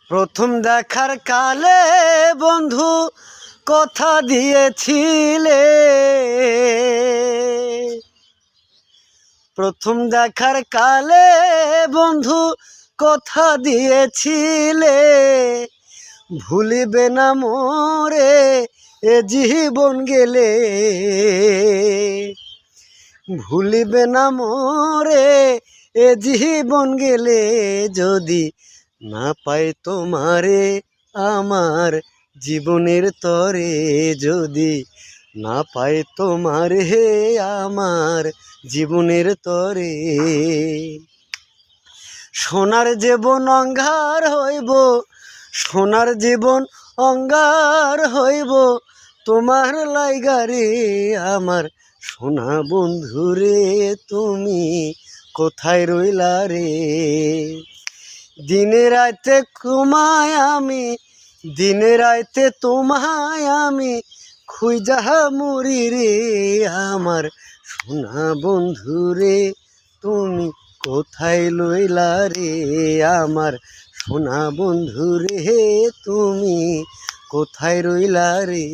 প্রথম দেখার কালে বন্ধু কথা দিয়েছিলে, প্রথম দেখার কালে বন্ধু কথা দিয়েছিলে, ভুলিবে না মোরে এ জীবন গেলে, ভুলিবে না মোরে এ জীবন গেলে, যদি না পাই তোমারে আমার জীবনের তরে, যদি না পাই তোমারে আমার জীবনের তরে। সোনার জীবন অঙ্গার হইব, সোনার জীবন অঙ্গার হইব, তোমার লাইগারে আমার সোনা বন্ধুরে, তুমি কোথায় রইলা রে? দিনে রাতে তোমায় আমি, দিনে রাতে তোমায় আমি খুঁজা মরি রে, আমার সোনা বন্ধুরে, তুমি কোথায় লইলা রে? আমার সোনা বন্ধুরে, তুমি কোথায় রইলা রে?